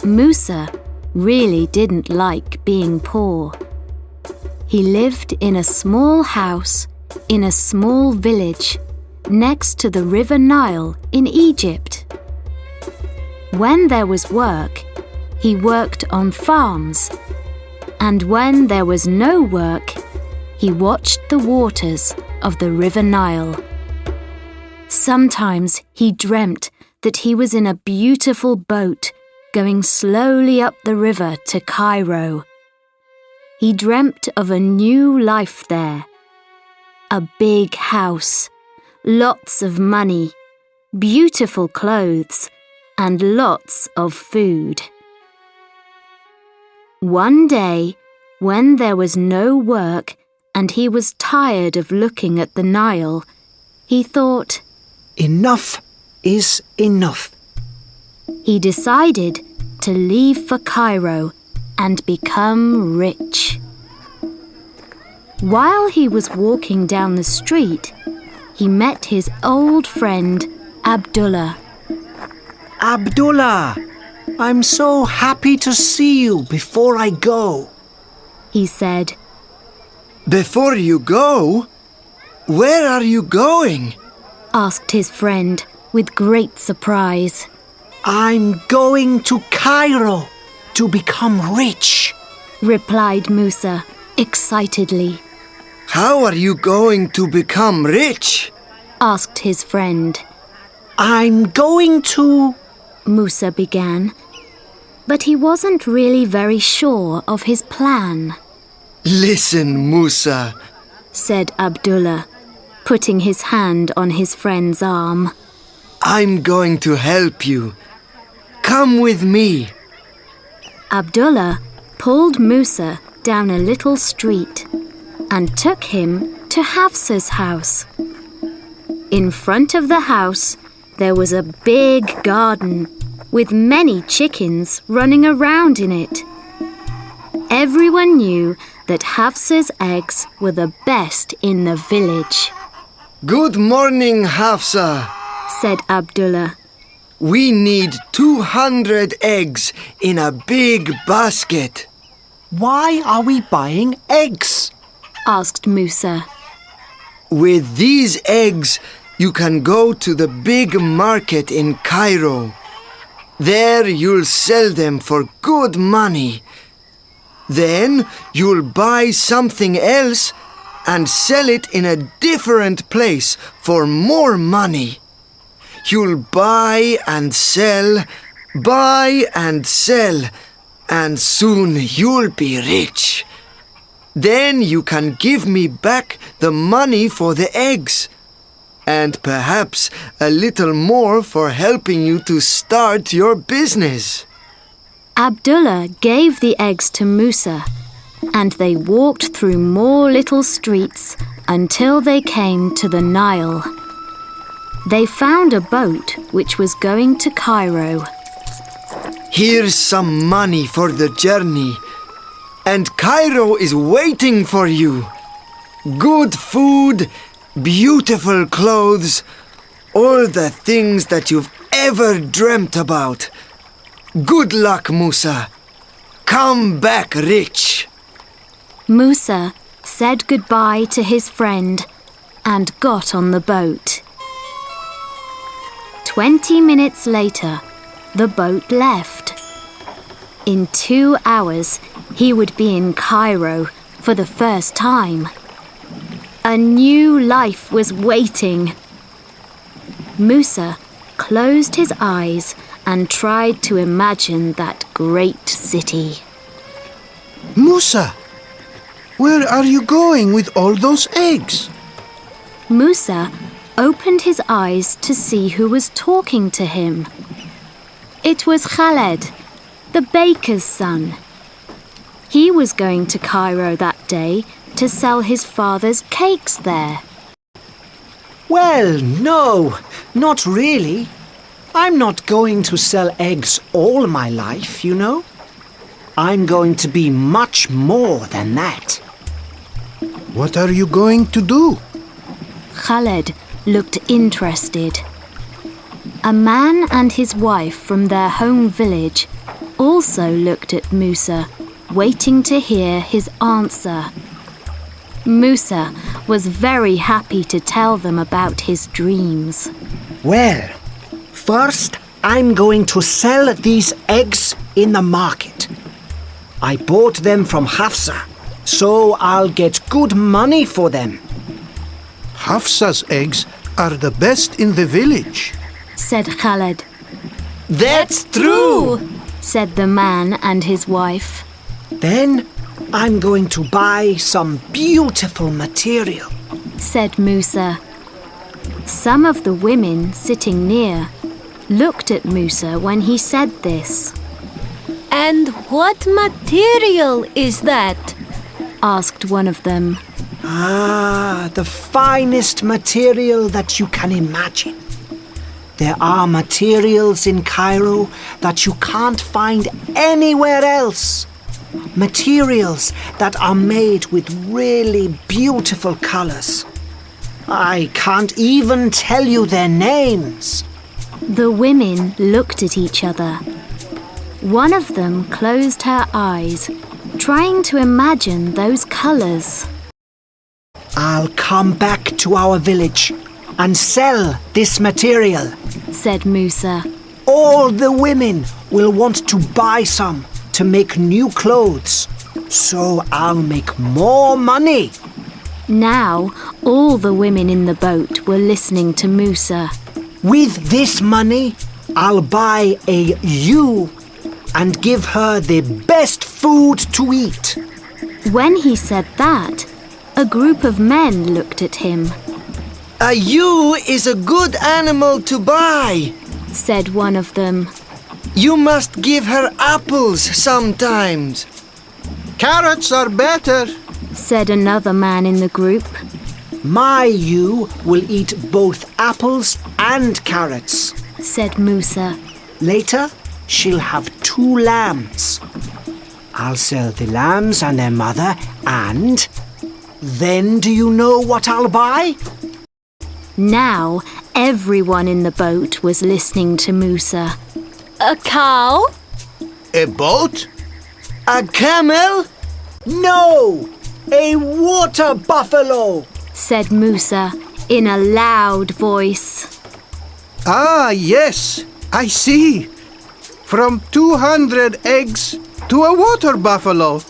Musa really didn't like being poor. He lived in a small house in a small village next to the River Nile in Egypt. When there was work, he worked on farms, and when there was no work, he watched the waters of the River Nile. Sometimes he dreamt that he was in a beautiful boat going slowly up the river to Cairo. He dreamt of a new life there. A big house, lots of money, beautiful clothes, and lots of food. One day, when there was no work and he was tired of looking at the Nile, he thought, "Enough is enough." He decided to leave for Cairo and become rich. While he was walking down the street, he met his old friend Abdullah. "Abdullah, I'm so happy to see you before I go," he said. "Before you go? Where are you going?" asked his friend with great surprise. "I'm going to Cairo to become rich," replied Musa excitedly. "How are you going to become rich?" asked his friend. "I'm going to..." Musa began, but he wasn't really very sure of his plan. "Listen, Musa," said Abdullah, putting his hand on his friend's arm. "I'm going to help you. Come with me." Abdullah pulled Musa down a little street and took him to Hafsa's house. In front of the house, there was a big garden with many chickens running around in it. Everyone knew that Hafsa's eggs were the best in the village. "Good morning, Hafsa," said Abdullah. "We need 200 eggs in a big basket." "Why are we buying eggs?" asked Musa. "With these eggs, you can go to the big market in Cairo. There you'll sell them for good money. Then you'll buy something else and sell it in a different place for more money. You'll buy and sell, and soon you'll be rich. Then you can give me back the money for the eggs, and perhaps a little more for helping you to start your business." Abdullah gave the eggs to Musa, and they walked through more little streets until they came to the Nile. They found a boat which was going to Cairo. "Here's some money for the journey, and Cairo is waiting for you. Good food, beautiful clothes, all the things that you've ever dreamt about. Good luck, Musa. Come back rich." Musa said goodbye to his friend and got on the boat. 20 minutes later, the boat left. In 2 hours, he would be in Cairo for the first time. A new life was waiting. Musa closed his eyes and tried to imagine that great city. "Musa, where are you going with all those eggs?" Musa opened his eyes to see who was talking to him. It was Khaled, the baker's son. He was going to Cairo that day to sell his father's cakes there. "Well, no, not really. I'm not going to sell eggs all my life, you know. I'm going to be much more than that." "What are you going to do?" Khaled looked interested. A man and his wife from their home village also looked at Musa, waiting to hear his answer. Musa was very happy to tell them about his dreams. Well, first I'm going to sell these eggs in the market. I bought them from Hafsa, so I'll get good money for them. Hafsa's eggs are the best in the village, said Khaled. That's true! Said the man and his wife. Then I'm going to buy some beautiful material, said Musa. Some of the women sitting near looked at Musa when he said this. And what material is that? Asked one of them. The finest material that you can imagine. There are materials in Cairo that you can't find anywhere else. Materials that are made with really beautiful colors. I can't even tell you their names. The women looked at each other. One of them closed her eyes, trying to imagine those colors. I'll come back to our village and sell this material, said Musa. All the women will want to buy some to make new clothes, so I'll make more money. Now, all the women in the boat were listening to Musa. With this money, I'll buy a ewe and give her the best food to eat. When he said that, a group of men looked at him. A ewe is a good animal to buy, said one of them. You must give her apples sometimes. Carrots are better, said another man in the group. My ewe will eat both apples and carrots, said Musa. Later, she'll have 2 lambs. I'll sell the lambs and their mother, and then do you know what I'll buy? Now, everyone in the boat was listening to Musa. A cow? a boat, A camel? No! A water buffalo! said Musa in a loud voice. Ah, yes, I see. From 200 eggs to a water buffalo.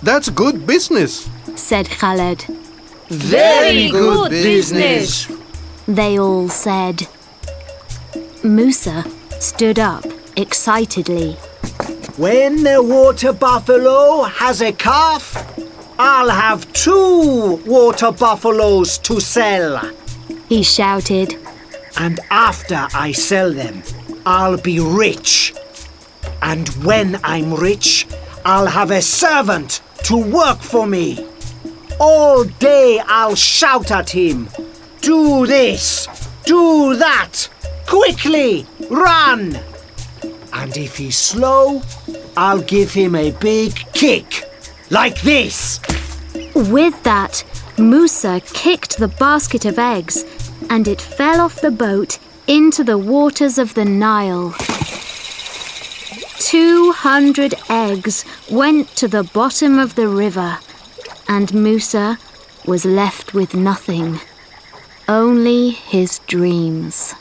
That's good business. Said Khaled. Very good business. They all said. Musa stood up excitedly. When the water buffalo has a calf, I'll have 2 water buffaloes to sell. He shouted. And after I sell them, I'll be rich. And when I'm rich, I'll have a servant to work for me. All day I'll shout at him, "Do this, do that, quickly, run!" And if he's slow, I'll give him a big kick, like this. With that, Musa kicked the basket of eggs and it fell off the boat into the waters of the Nile. 200 eggs went to the bottom of the river, and Musa was left with nothing, only his dreams.